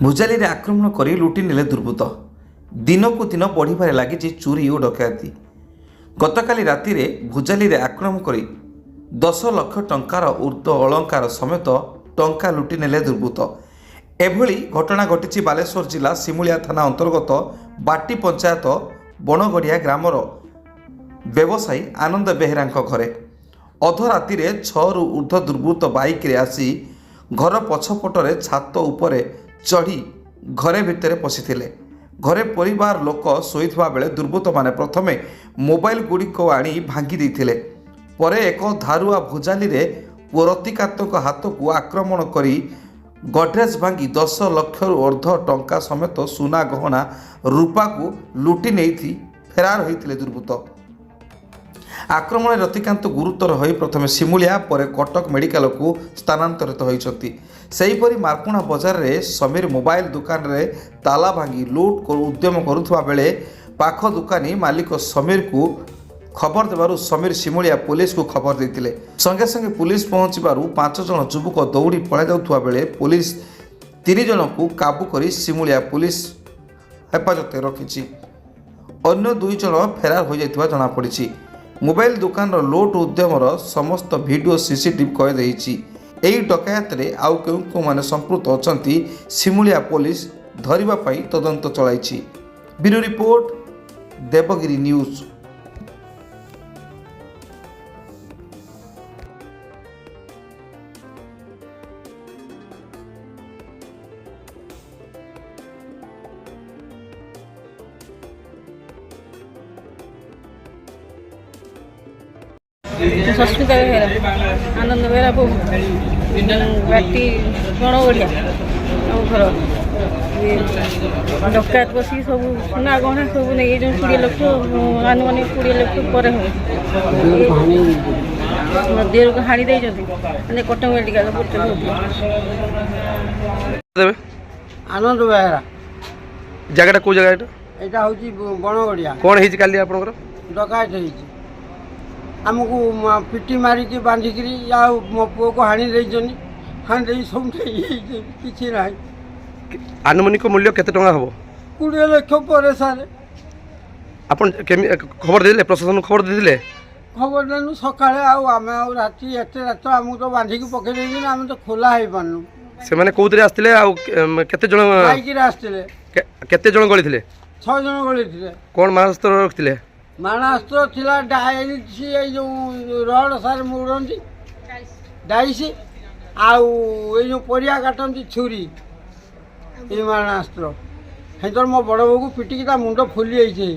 ଭୁଜାଲିରେ ଆକ୍ରମଣ କରି ଲୁଟି ନେଲେ ଦୁର୍ବୃତ୍ତ। ଦିନକୁ ଦିନ ବଢ଼ିବାରେ ଲାଗିଛି ଚୋରି ଓ ଡକାୟତି। ଗତକାଲି ରାତିରେ ଭୁଜାଲିରେ ଆକ୍ରମଣ କରି 10 ଲକ୍ଷ ଟଙ୍କାର ଉର୍ଦ୍ଧ୍ୱ ଅଳଙ୍କାର ସମେତ ଟଙ୍କା ଲୁଟି ନେଲେ ଦୁର୍ବୃତ୍ତ। ଏଭଳି ଘଟଣା ଘଟିଛି ବାଲେଶ୍ୱର ଜିଲ୍ଲା ସିମୁଳିଆ ଥାନା ଅନ୍ତର୍ଗତ ବାଟି ପଞ୍ଚାୟତ ବଣଗଡ଼ିଆ ଗ୍ରାମର ବ୍ୟବସାୟୀ ଆନନ୍ଦ ବେହେରାଙ୍କ ଘରେ। ଅଧରାତିରେ 6ରୁ ଉର୍ଦ୍ଧ୍ୱ ଦୁର୍ବୃତ୍ତ ବାଇକ୍ରେ ଆସି ଘର ପଛପଟରେ ଛାତ ଉପରେ ଚଢ଼ି ଘରେ ଭିତରେ ପଶିଥିଲେ। ଘରେ ପରିବାର ଲୋକ ଶୋଇଥିବା ବେଳେ ଦୁର୍ବୃତ୍ତମାନେ ପ୍ରଥମେ ମୋବାଇଲ ଗୁଡ଼ିକ ଆଣି ଭାଙ୍ଗି ଦେଇଥିଲେ। ପରେ ଏକ ଧାରୁଆ ଭୁଜାଲିରେ ପ୍ରତିକାତ୍ମକ ହାତକୁ ଆକ୍ରମଣ କରି ଗଡରେଜ୍ ଭାଙ୍ଗି 10 ଲକ୍ଷରୁ ଉର୍ଦ୍ଧ୍ୱ ଟଙ୍କା ସମେତ ସୁନା ଗହଣା ରୂପାକୁ ଲୁଟି ନେଇ ଫେରାର ହୋଇଥିଲେ ଦୁର୍ବୃତ୍ତ। ଆକ୍ରମଣରେ ରତିକାନ୍ତ ଗୁରୁତର ହୋଇ ପ୍ରଥମେ ସିମୁଳିଆ ପରେ କଟକ ମେଡିକାଲକୁ ସ୍ଥାନାନ୍ତରିତ ହୋଇଛନ୍ତି। ସେହିପରି ମାର୍କୁଣା ବଜାରରେ ସମୀର ମୋବାଇଲ ଦୋକାନରେ ତାଲା ଭାଙ୍ଗି ଲୁଟ୍ ଉଦ୍ୟମ କରୁଥିବା ବେଳେ ପାଖ ଦୋକାନୀ ମାଲିକ ସମୀରକୁ ଖବର ଦେବାରୁ ସମୀର ସିମୁଳିଆ ପୁଲିସକୁ ଖବର ଦେଇଥିଲେ। ସଙ୍ଗେ ସଙ୍ଗେ ପୁଲିସ ପହଞ୍ଚିବାରୁ 5 ଜଣ ଯୁବକ ଦୌଡ଼ି ପଳାଇ ଯାଉଥିବା ବେଳେ ପୁଲିସ 3 ଜଣଙ୍କୁ କାବୁ କରି ସିମୁଳିଆ ପୁଲିସ ହେଫାଜତରେ ରଖିଛି। ଅନ୍ୟ 2 ଜଣ ଫେରାର ହୋଇଯାଇଥିବା ଜଣାପଡ଼ିଛି। ମୋବାଇଲ ଦୋକାନର ଲୁଟ୍ ଉଦ୍ୟମର ସମସ୍ତ ଭିଡ଼ିଓ ସିସିଟିଭି କଏଦ ହୋଇଛି। ଏହି ଡକାୟତରେ ଆଉ କେଉଁମାନେ ସମ୍ପୃକ୍ତ ଅଛନ୍ତି ସିମୁଳିଆ ପୁଲିସ ଧରିବା ପାଇଁ ତଦନ୍ତ ଚଳାଇଛି। Bureau report, Debagiri news. Sasmita Behera, Ananda Behera ବୋହୁ, ବାଟି ବଣଗଡ଼ିଆ ଆମ ଘର। ଡକାୟତ ବସିକି ସବୁ ସୁନା ଗହଣା ସବୁ ନେଇଯାଇଛନ୍ତି। 20 ଲକ୍ଷ ଆନୁମାନିକ 20 ଲକ୍ଷ ପରେ ହେବ। ଦେହକୁ ହାଣି ଦେଇଛନ୍ତି। ମାନେ କଟକ ମେଡ଼ିକାଲ ଆନନ୍ଦ ବେହେରା। ଜାଗାଟା କୋଉ ଜାଗା ଏଟା? ଏଇଟା ହେଉଛି ବଣଗଡ଼ିଆ। କଣ ହେଇଛି କାଲି ଆପଣଙ୍କର? ଡକାୟତ ହେଇଛି। ଆମକୁ ପିଟି ମାରିକି ବାନ୍ଧିକିରି ଆଉ ମୋ ପୁଅକୁ ହାଣି ଦେଇଛନ୍ତି। ହାଣି ଦେଇ ସବୁ ନେଇଯାଇଛନ୍ତି, କିଛି ନାହିଁ। ଆନୁମାନିକ ମୂଲ୍ୟ କେତେ ଟଙ୍କା ହେବ? 20 ଲକ୍ଷ ପରେ ସାର୍। ଆପଣ ଖବର ଦେଇଥିଲେ? ପ୍ରଶାସନକୁ ଖବର ଦେଇଥିଲେ? ଖବର ଦେଲୁ ସକାଳେ। ଆଉ ଆମେ ଆଉ ରାତି ଏତେ ରାତ ଆମକୁ ତ ବାନ୍ଧିକି ପକେଇ ଦେଇଛନ୍ତି। ଆମେ ତ ଖୋଲା ହେଇପାରୁନୁ। ସେମାନେ କୋଉଥିରେ ଆସିଥିଲେ? ଆଉ କେତେ ଜଣ ବାଇକ୍ରେ ଆସିଥିଲେ। କେତେ ଜଣ ଗଳିଥିଲେ? 6 ଜଣ ଗଳିଥିଲେ। କଣ ମାରାସ୍ତ୍ର ରଖିଥିଲେ? ମାଣାସ୍ତ୍ର ଥିଲା, ଡାଇସି, ଏଇ ଯେଉଁ ରଡ଼ ସାର୍ ମୋଡ଼ନ୍ତି ଡାଇସି, ଆଉ ଏଇ ଯେଉଁ ପରିବା କାଟନ୍ତି ଛୁରୀ, ଏଇ ମାଣାସ୍ତ୍ର। ସେଇଥିରେ ମୋ ବଡ଼ ବୋଉକୁ ପିଟିକି ତା ମୁଣ୍ଡ ଫୁଲି ଯାଇଛି।